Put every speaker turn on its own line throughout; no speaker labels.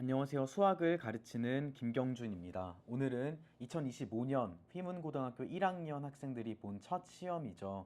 안녕하세요. 수학을 가르치는 김경준입니다. 오늘은 2025년 휘문고등학교 1학년 학생들이 본 첫 시험이죠.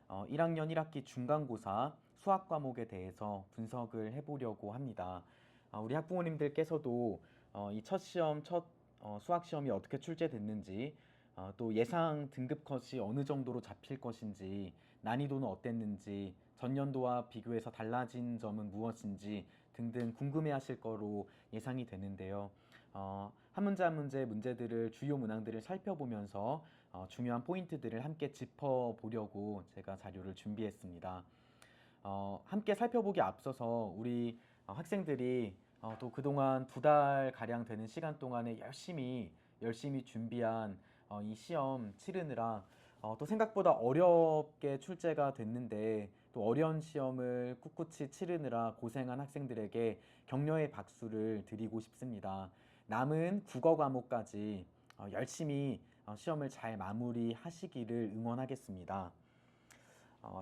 1학년 1학기 중간고사 수학 과목에 대해서 분석을 해보려고 합니다. 우리 학부모님들께서도 이 첫 시험, 첫 수학 시험이 어떻게 출제됐는지, 또 예상 등급 컷이 어느 정도로 잡힐 것인지, 난이도는 어땠는지, 전년도와 비교해서 달라진 점은 무엇인지 등등 궁금해하실 거로 예상이 되는데요. 한 문제 한 문제 문제들을 주요 문항들을 살펴보면서 중요한 포인트들을 함께 짚어보려고 제가 자료를 준비했습니다. 함께 살펴보기 앞서서 우리 학생들이 또 그동안 2달 가량 되는 시간 동안에 열심히 준비한 이 시험 치르느라 또 생각보다 어렵게 출제가 됐는데 또 어려운 시험을 꿋꿋이 치르느라 고생한 학생들에게 격려의 박수를 드리고 싶습니다. 남은 국어 과목까지 열심히 시험을 잘 마무리하시기를 응원하겠습니다.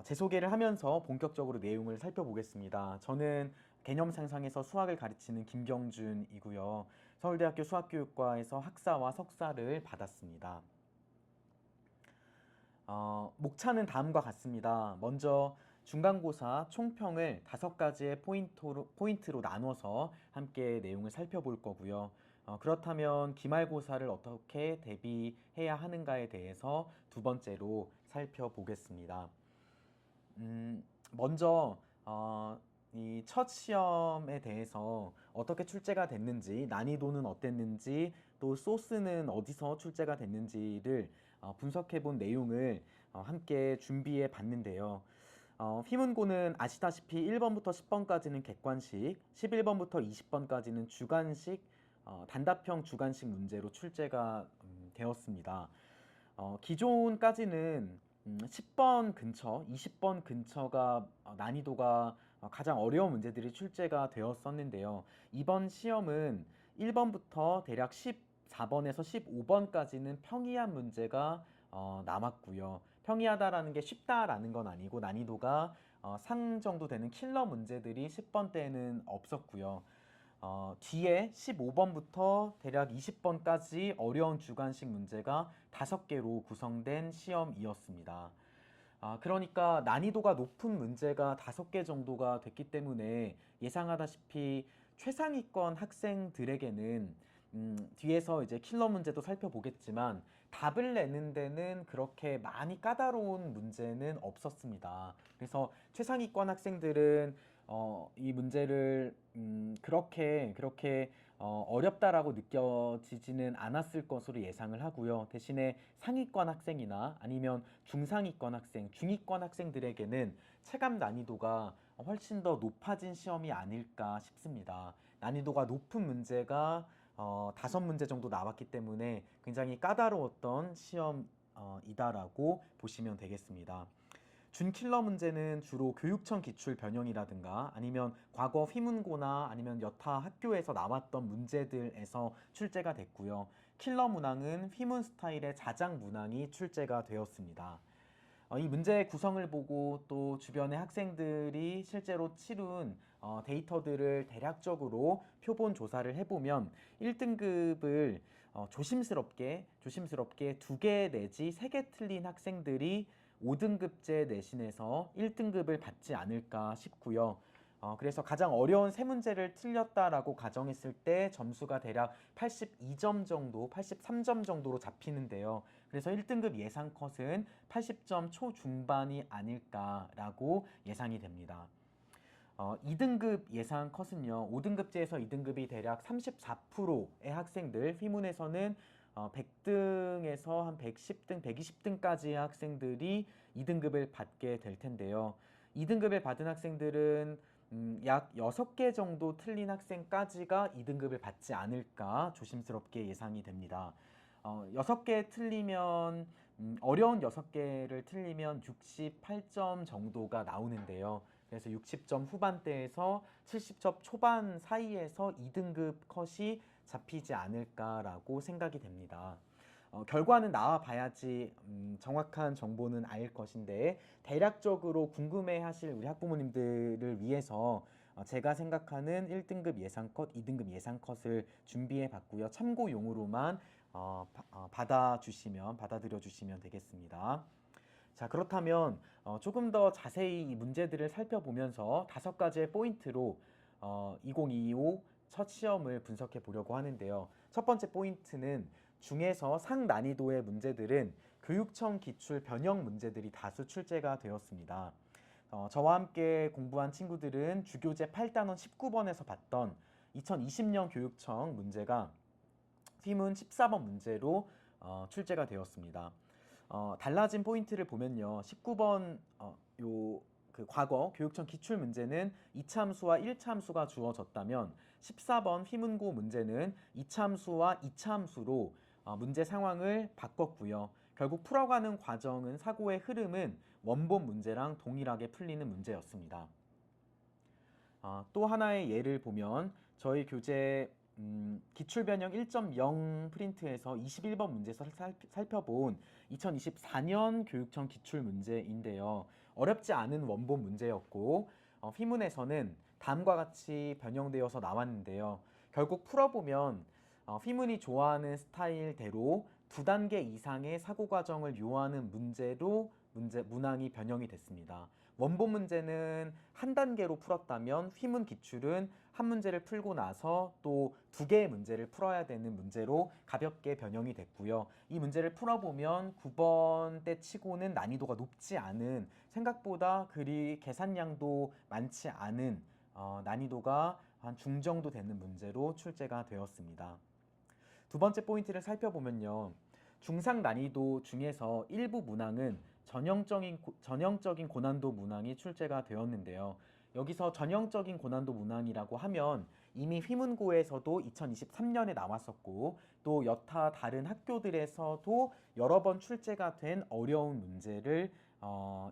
제 소개를 하면서 본격적으로 내용을 살펴보겠습니다. 저는 개념 상상에서 수학을 가르치는 김경준이고요. 서울대학교 수학교육과에서 학사와 석사를 받았습니다. 목차는 다음과 같습니다. 먼저 중간고사 총평을 5가지의 포인트로 나눠서 함께 내용을 살펴볼 거고요. 그렇다면 기말고사를 어떻게 대비해야 하는가에 대해서 두 번째로 살펴보겠습니다. 먼저 이 첫 시험에 대해서 어떻게 출제가 됐는지, 난이도는 어땠는지, 또 소스는 어디서 출제가 됐는지를 분석해 본 내용을 함께 준비해 봤는데요. 휘문고는 아시다시피 1번부터 10번까지는 객관식, 11번부터 20번까지는 주관식, 단답형 주관식 문제로 출제가 되었습니다. 기존까지는 10번 근처, 20번 근처가 난이도가 가장 어려운 문제들이 출제가 되었었는데요. 이번 시험은 1번부터 대략 14번에서 15번까지는 평이한 문제가 남았고요. 평이하다라는 게 쉽다라는 건 아니고 난이도가 상 정도 되는 킬러 문제들이 10번 때는 없었고요. 뒤에 15번부터 대략 20번까지 어려운 주관식 문제가 5개로 구성된 시험이었습니다. 그러니까 난이도가 높은 문제가 5개 정도가 됐기 때문에 예상하다시피 최상위권 학생들에게는 뒤에서 이제 킬러 문제도 살펴보겠지만 답을 내는 데는 그렇게 많이 까다로운 문제는 없었습니다. 그래서 최상위권 학생들은 이 문제를 그렇게 어렵다라고 느껴지지는 않았을 것으로 예상을 하고요. 대신에 상위권 학생이나 아니면 중상위권 학생, 중위권 학생들에게는 체감 난이도가 훨씬 더 높아진 시험이 아닐까 싶습니다. 난이도가 높은 문제가 5문제 정도 나왔기 때문에 굉장히 까다로웠던 시험이다라고 보시면 되겠습니다. 준킬러 문제는 주로 교육청 기출 변형이라든가 아니면 과거 휘문고나 아니면 여타 학교에서 나왔던 문제들에서 출제가 됐고요. 킬러 문항은 휘문 스타일의 자작 문항이 출제가 되었습니다. 이 문제의 구성을 보고 또 주변의 학생들이 실제로 치룬 데이터들을 대략적으로 표본 조사를 해보면 1등급을 조심스럽게 2개 내지 3개 틀린 학생들이 5등급제 내신에서 1등급을 받지 않을까 싶고요. 그래서 가장 어려운 3문제를 틀렸다라고 가정했을 때 점수가 대략 82점 정도, 83점 정도로 잡히는데요. 그래서 1등급 예상 컷은 80점 초중반이 아닐까라고 예상이 됩니다. 2등급 예상 컷은요, 5등급제에서 2등급이 대략 34%의 학생들, 휘문에서는 100등에서 한 110등, 120등까지의 학생들이 2등급을 받게 될 텐데요. 2등급을 받은 학생들은 약 6개 정도 틀린 학생까지가 2등급을 받지 않을까 조심스럽게 예상이 됩니다. 6개 틀리면 어려운 6개를 틀리면 68점 정도가 나오는데요. 그래서 60점 후반대에서 70점 초반 사이에서 2등급 컷이 잡히지 않을까라고 생각이 됩니다. 결과는 나와 봐야지 정확한 정보는 알 것인데 대략적으로 궁금해 하실 우리 학부모님들을 위해서 제가 생각하는 1등급 예상컷, 2등급 예상컷을 준비해 봤고요. 참고용으로만 받아들여 주시면 되겠습니다. 자, 그렇다면 조금 더 자세히 이 문제들을 살펴보면서 5가지의 포인트로 2025 첫 시험을 분석해 보려고 하는데요. 첫 번째 포인트는 중에서 상난이도의 문제들은 교육청 기출 변형 문제들이 다수 출제가 되었습니다. 저와 함께 공부한 친구들은 주교재 8단원 19번에서 봤던 2020년 교육청 문제가 휘문 14번 문제로 출제가 되었습니다. 달라진 포인트를 보면요. 19번 그 과거 교육청 기출 문제는 2차 함수와 1차 함수가 주어졌다면 14번 휘문고 문제는 2차 함수와 2차 함수로 문제 상황을 바꿨고요. 결국 풀어가는 과정은 사고의 흐름은 원본 문제랑 동일하게 풀리는 문제였습니다. 또 하나의 예를 보면 저희 교재 기출변형 1.0 프린트에서 21번 문제에서 살펴본 2024년 교육청 기출 문제인데요. 어렵지 않은 원본 문제였고 휘문에서는 다음과 같이 변형되어서 나왔는데요. 결국 풀어보면 휘문이 좋아하는 스타일대로 2단계 이상의 사고 과정을 요하는 문제로 문항이 변형이 됐습니다. 원본 문제는 한 단계로 풀었다면 휘문 기출은 한 문제를 풀고 나서 또 2개의 문제를 풀어야 되는 문제로 가볍게 변형이 됐고요. 이 문제를 풀어보면 9번 때 치고는 난이도가 높지 않은, 생각보다 그리 계산량도 많지 않은 난이도가 한 중정도 되는 문제로 출제가 되었습니다. 두 번째 포인트를 살펴보면요. 중상 난이도 중에서 일부 문항은 전형적인 고난도 문항이 출제가 되었는데요. 여기서 전형적인 고난도 문항이라고 하면 이미 휘문고에서도 2023년에 나왔었고 또 여타 다른 학교들에서도 여러 번 출제가 된 어려운 문제를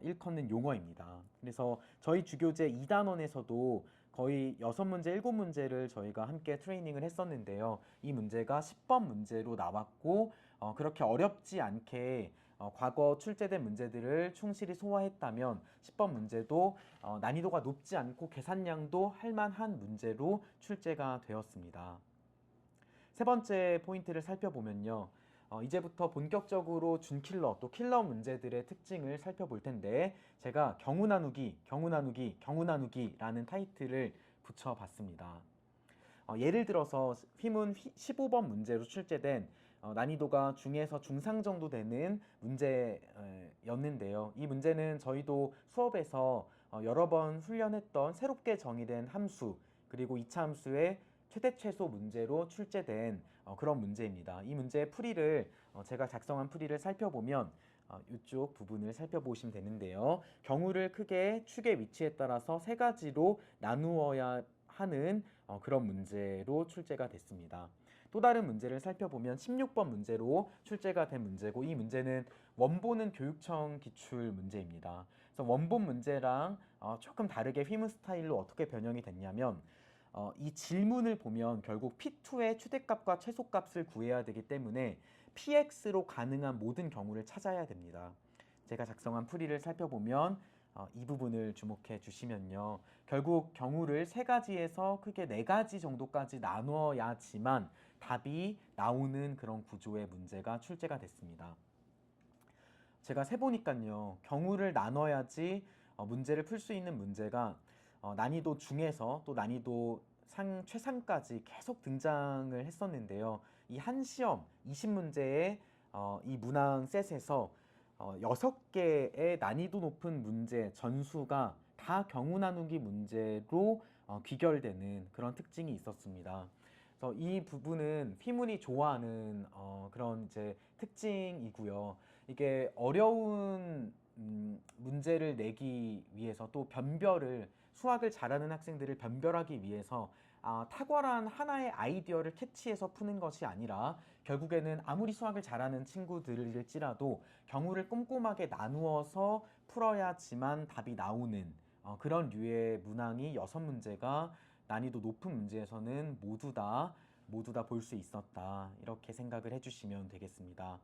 일컫는 용어입니다. 그래서 저희 주교재 2단원에서도 거의 6문제, 7문제를 저희가 함께 트레이닝을 했었는데요. 이 문제가 10번 문제로 나왔고 그렇게 어렵지 않게 과거 출제된 문제들을 충실히 소화했다면 10번 문제도 난이도가 높지 않고 계산량도 할만한 문제로 출제가 되었습니다. 세 번째 포인트를 살펴보면요. 이제부터 본격적으로 준킬러 또 킬러 문제들의 특징을 살펴볼 텐데 제가 경우 나누기라는 타이틀을 붙여봤습니다. 예를 들어서 휘문 15번 문제로 출제된 난이도가 중에서 중상 정도 되는 문제였는데요. 이 문제는 저희도 수업에서 여러 번 훈련했던 새롭게 정의된 함수 그리고 2차 함수의 최대 최소 문제로 출제된 그런 문제입니다. 이 문제의 풀이를 제가 작성한 풀이를 살펴보면 이쪽 부분을 살펴보시면 되는데요. 경우를 크게 축의 위치에 따라서 3가지로 나누어야 하는 그런 문제로 출제가 됐습니다. 또 다른 문제를 살펴보면 16번 문제로 출제가 된 문제고 이 문제는 원본은 교육청 기출 문제입니다. 그래서 원본 문제랑 조금 다르게 휘문 스타일로 어떻게 변형이 됐냐면 이 질문을 보면 결국 P2의 최대값과 최소값을 구해야 되기 때문에 PX로 가능한 모든 경우를 찾아야 됩니다. 제가 작성한 풀이를 살펴보면 이 부분을 주목해 주시면요. 결국 경우를 3가지에서 크게 4가지 정도까지 나누어야지만 답이 나오는 그런 구조의 문제가 출제가 됐습니다. 제가 세보니까요. 경우를 나눠야지 문제를 풀 수 있는 문제가 난이도 중에서 또 난이도 최상까지 계속 등장을 했었는데요. 이 한 시험 20문제의 이 문항 셋에서 6개의 난이도 높은 문제 전수가 다 경우 나누기 문제로 귀결되는 그런 특징이 있었습니다. 그래서 이 부분은 휘문이 좋아하는 그런 이제 특징이고요. 이게 어려운 문제를 내기 위해서 또 수학을 잘하는 학생들을 변별하기 위해서 탁월한 하나의 아이디어를 캐치해서 푸는 것이 아니라 결국에는 아무리 수학을 잘하는 친구들일지라도 경우를 꼼꼼하게 나누어서 풀어야지만 답이 나오는 그런 류의 문항이 6문제가 난이도 높은 문제에서는 모두 다 볼 수 있었다. 이렇게 생각을 해주시면 되겠습니다.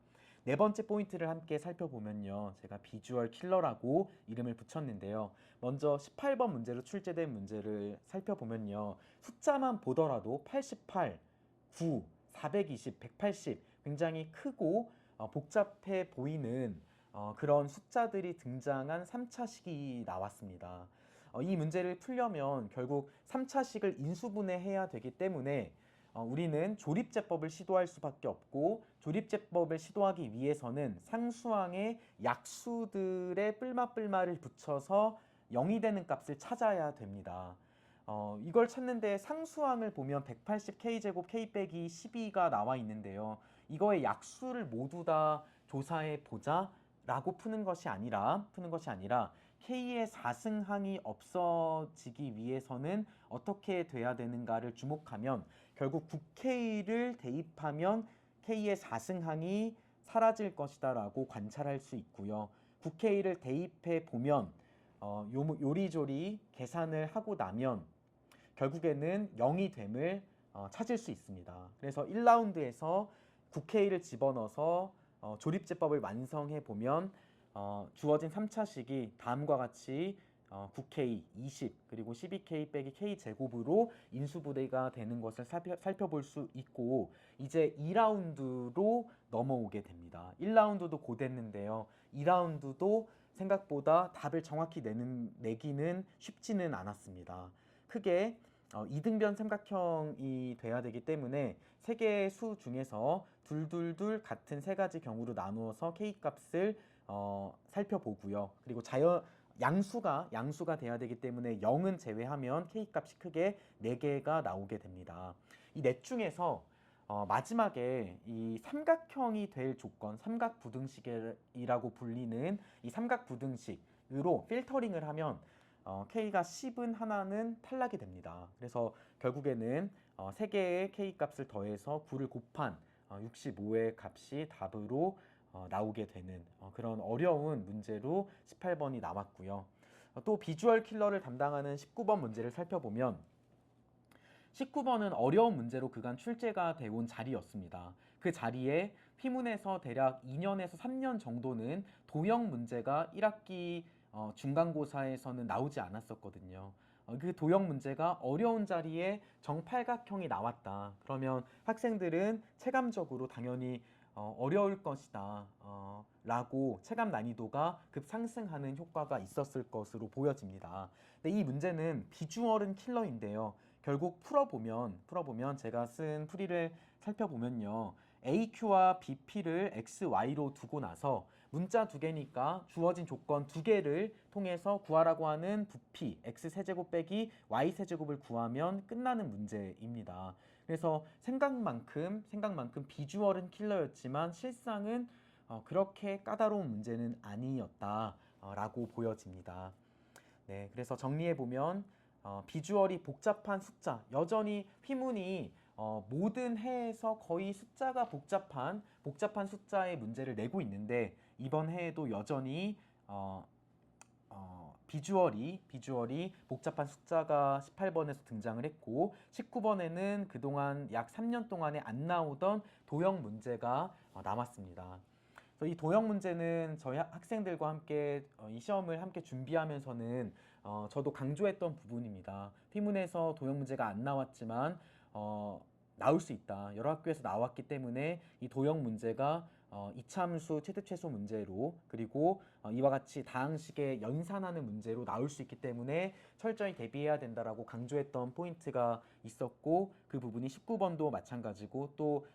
네 번째 포인트를 함께 살펴보면요. 제가 비주얼 킬러라고 이름을 붙였는데요. 먼저 18번 문제로 출제된 문제를 살펴보면요. 숫자만 보더라도 88, 9, 420, 180 굉장히 크고 복잡해 보이는 그런 숫자들이 등장한 3차식이 나왔습니다. 이 문제를 풀려면 결국 3차식을 인수분해해야 되기 때문에 우리는 조립제법을 시도할 수밖에 없고, 조립제법을 시도하기 위해서는 상수항의 약수들의 뿔마뿔마를 붙여서 0이 되는 값을 찾아야 됩니다. 이걸 찾는데 상수항을 보면 180k제곱 k 빼기 12가 나와 있는데요. 이거의 약수를 모두 다 조사해 보자 라고 푸는 것이 아니라 K의 4승항이 없어지기 위해서는 어떻게 돼야 되는가를 주목하면 결국 9K를 대입하면 K의 4승항이 사라질 것이다 라고 관찰할 수 있고요. 9K를 대입해 보면 요리조리 계산을 하고 나면 결국에는 0이 됨을 찾을 수 있습니다. 그래서 1라운드에서 9K를 집어넣어서 조립제법을 완성해 보면 주어진 3차식이 다음과 같이 9K, 20, 그리고 12K 빼기 K제곱으로 인수분해가 되는 것을 살펴볼 수 있고, 이제 2라운드로 넘어오게 됩니다. 1라운드도 고됐는데요. 2라운드도 생각보다 답을 정확히 내기는 쉽지는 않았습니다. 크게 이등변 삼각형이 돼야 되기 때문에 세 개의 수 중에서 둘둘둘 같은 세 가지 경우로 나누어서 K값을 살펴보고요. 그리고 양수가 돼야 되기 때문에 0은 제외하면 K값이 크게 4개가 나오게 됩니다. 이 넷 중에서 마지막에 이 삼각형이 될 조건, 삼각부등식이라고 불리는 이 삼각부등식으로 필터링을 하면 K가 10은 하나는 탈락이 됩니다. 그래서 결국에는 3개의 K값을 더해서 9를 곱한 65의 값이 답으로 나오게 되는 그런 어려운 문제로 18번이 나왔고요. 또 비주얼 킬러를 담당하는 19번 문제를 살펴보면 19번은 어려운 문제로 그간 출제가 되어온 자리였습니다. 그 자리에 피문에서 대략 2년에서 3년 정도는 도형 문제가 1학기 중간고사에서는 나오지 않았었거든요. 그 도형 문제가 어려운 자리에 정팔각형이 나왔다. 그러면 학생들은 체감적으로 당연히 어려울 것이다 라고 체감 난이도가 급상승하는 효과가 있었을 것으로 보여집니다. 근데 이 문제는 비주얼은 킬러인데요. 결국 풀어보면 제가 쓴 풀이를 살펴보면요. AQ와 BP를 XY로 두고 나서 문자 2개니까 주어진 조건 2개를 통해서 구하라고 하는 부피 X세제곱 빼기 Y세제곱을 구하면 끝나는 문제입니다. 그래서 생각만큼 비주얼은 킬러였지만 실상은 그렇게 까다로운 문제는 아니었다라고 보여집니다. 네, 그래서 정리해보면 비주얼이 복잡한 숫자, 여전히 휘문이 모든 해에서 거의 숫자가 복잡한 숫자의 문제를 내고 있는데, 이번 해에도 여전히 비주얼이 복잡한 숫자가 18번에서 등장을 했고, 19번에는 그동안 약 3년 동안에 안 나오던 도형 문제가 남았습니다. 그래서 이 도형 문제는 저희 학생들과 함께 이 시험을 함께 준비하면서는 저도 강조했던 부분입니다. 피문에서 도형 문제가 안 나왔지만 나올 수 있다. 여러 학교에서 나왔기 때문에 이 도형 문제가 이차함수 최대 최소 문제로, 그리고 이와 같이 다항식에 연산하는 문제로 나올 수 있기 때문에 철저히 대비해야 된다라고 강조했던 포인트가 있었고, 그 부분이 19번도 마찬가지고, 또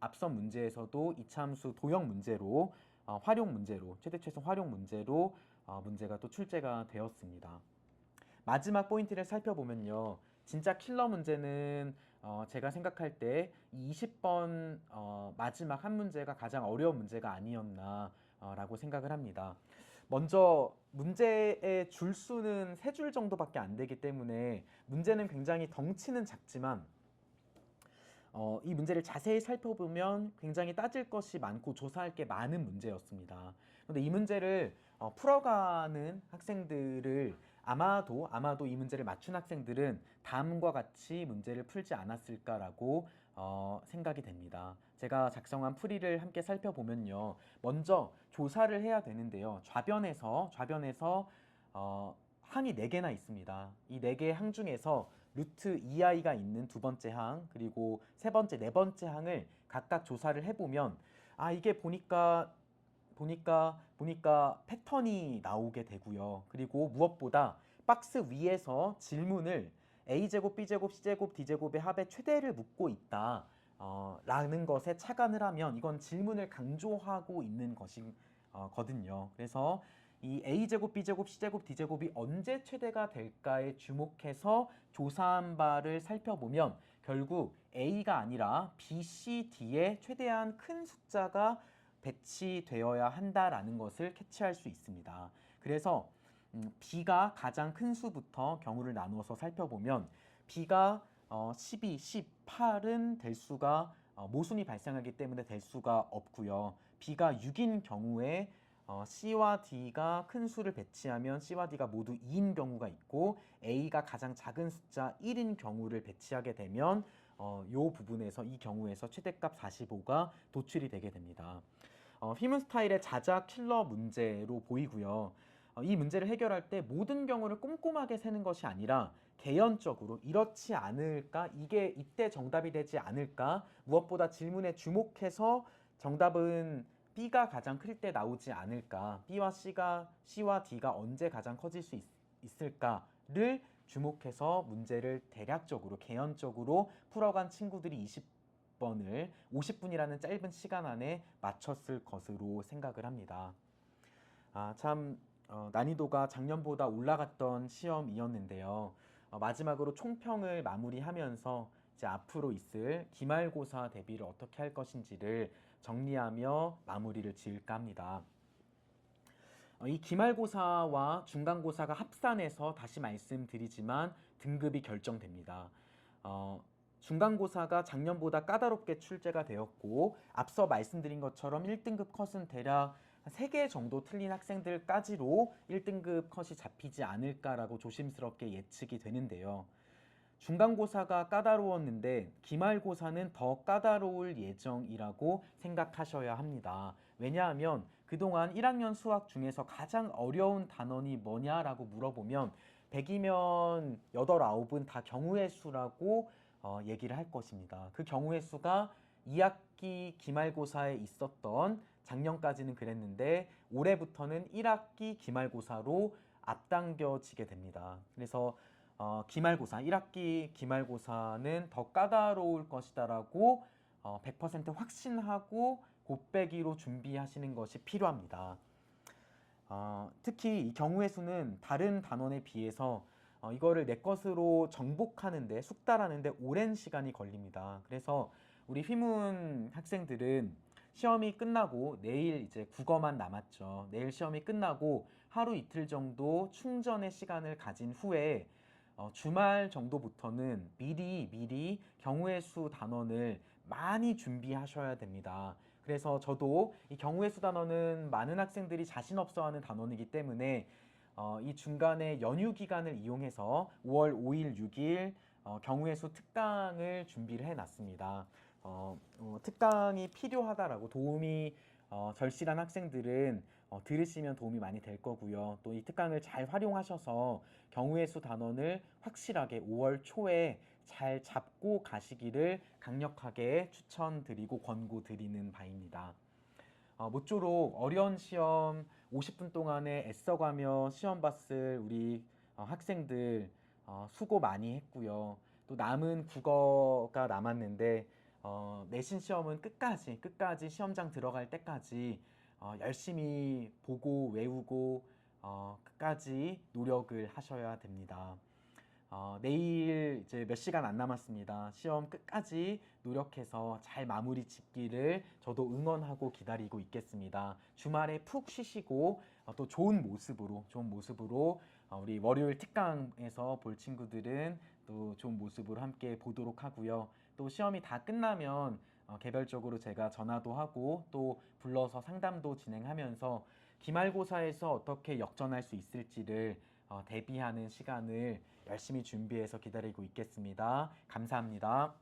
앞선 문제에서도 이차함수 도형 문제로 최대 최소 활용 문제로 문제가 또 출제가 되었습니다. 마지막 포인트를 살펴보면요. 진짜 킬러 문제는 제가 생각할 때 이 20번 마지막 한 문제가 가장 어려운 문제가 아니었나 라고 생각을 합니다. 먼저 문제의 줄수는 3줄 정도밖에 안 되기 때문에 문제는 굉장히 덩치는 작지만 이 문제를 자세히 살펴보면 굉장히 따질 것이 많고 조사할 게 많은 문제였습니다. 그런데 이 문제를 풀어가는 학생들을 아마도 이 문제를 맞춘 학생들은 다음과 같이 문제를 풀지 않았을까라고 생각이 됩니다. 제가 작성한 풀이를 함께 살펴보면요. 먼저 조사를 해야 되는데요. 좌변에서 항이 4개나 있습니다. 이 4개의 항 중에서 루트 2i가 있는 두 번째 항, 그리고 세 번째, 네 번째 항을 각각 조사를 해보면 이게 보니까 패턴이 나오게 되고요. 그리고 무엇보다 박스 위에서 질문을 a제곱, b제곱, c제곱, d제곱의 합의 최대를 묻고 있다. 라는 것에 착안을 하면 이건 질문을 강조하고 있는 것이거든요. 그래서 이 a제곱, b제곱, c제곱, d제곱이 언제 최대가 될까에 주목해서 조사한 바를 살펴보면 결국 a가 아니라 b, c, d의 최대한 큰 숫자가 배치되어야 한다라는 것을 캐치할 수 있습니다. 그래서 B가 가장 큰 수부터 경우를 나누어서 살펴보면 B가 12, 18은 될 수가 모순이 발생하기 때문에 될 수가 없고요. B가 6인 경우에 C와 D가 큰 수를 배치하면 C와 D가 모두 2인 경우가 있고 A가 가장 작은 숫자 1인 경우를 배치하게 되면 이 경우에서 최대값 45가 도출이 되게 됩니다. 휘문 스타일의 자작 킬러 문제로 보이고요. 이 문제를 해결할 때 모든 경우를 꼼꼼하게 세는 것이 아니라 개연적으로 이렇지 않을까? 이게 이때 정답이 되지 않을까? 무엇보다 질문에 주목해서 정답은 B가 가장 클 때 나오지 않을까? C와 D가 언제 가장 커질 수 있을까를 주목해서 문제를 대략적으로 개연적으로 풀어간 친구들이 20번을 50분이라는 짧은 시간 안에 맞췄을 것으로 생각을 합니다. 참 난이도가 작년보다 올라갔던 시험이었는데요. 마지막으로 총평을 마무리하면서 이제 앞으로 있을 기말고사 대비를 어떻게 할 것인지를 정리하며 마무리를 지을까 합니다. 이 기말고사와 중간고사가 합산해서 다시 말씀드리지만 등급이 결정됩니다. 중간고사가 작년보다 까다롭게 출제가 되었고 앞서 말씀드린 것처럼 1등급 컷은 대략 3개 정도 틀린 학생들까지로 1등급 컷이 잡히지 않을까라고 조심스럽게 예측이 되는데요. 중간고사가 까다로웠는데 기말고사는 더 까다로울 예정이라고 생각하셔야 합니다. 왜냐하면 그동안 1학년 수학 중에서 가장 어려운 단원이 뭐냐라고 물어보면 100이면 8, 9은 다 경우의 수라고 얘기를 할 것입니다. 그 경우의 수가 2학기 기말고사에 있었던 작년까지는 그랬는데 올해부터는 1학기 기말고사로 앞당겨지게 됩니다. 그래서 기말고사, 1학기 기말고사는 더 까다로울 것이다라고 100% 확신하고 곱빼기로 준비하시는 것이 필요합니다. 특히 이 경우의 수는 다른 단원에 비해서 이거를 내 것으로 정복하는데 숙달하는데 오랜 시간이 걸립니다. 그래서 우리 휘문 학생들은 시험이 끝나고 내일 이제 국어만 남았죠. 내일 시험이 끝나고 하루 이틀 정도 충전의 시간을 가진 후에 주말 정도부터는 미리 경우의 수 단원을 많이 준비하셔야 됩니다. 그래서 저도 이 경우의 수 단원은 많은 학생들이 자신 없어 하는 단원이기 때문에 이 중간에 연휴 기간을 이용해서 5월 5일, 6일 경우의 수 특강을 준비를 해놨습니다. 특강이 필요하다라고 도움이 절실한 학생들은 들으시면 도움이 많이 될 거고요. 또 이 특강을 잘 활용하셔서 경우의 수 단원을 확실하게 5월 초에 잘 잡고 가시기를 강력하게 추천드리고 권고드리는 바입니다. 모쪼록 어려운 시험 50분 동안에 애써가며 시험 봤을 우리 학생들 수고 많이 했고요. 또 남은 국어가 남았는데 내신 시험은 끝까지 시험장 들어갈 때까지 열심히 보고 외우고 끝까지 노력을 하셔야 됩니다. 내일 이제 몇 시간 안 남았습니다. 시험 끝까지 노력해서 잘 마무리 짓기를 저도 응원하고 기다리고 있겠습니다. 주말에 푹 쉬시고 또 좋은 모습으로 우리 월요일 특강에서 볼 친구들은 또 좋은 모습으로 함께 보도록 하고요. 또 시험이 다 끝나면 개별적으로 제가 전화도 하고 또 불러서 상담도 진행하면서 기말고사에서 어떻게 역전할 수 있을지를 대비하는 시간을 열심히 준비해서 기다리고 있겠습니다. 감사합니다.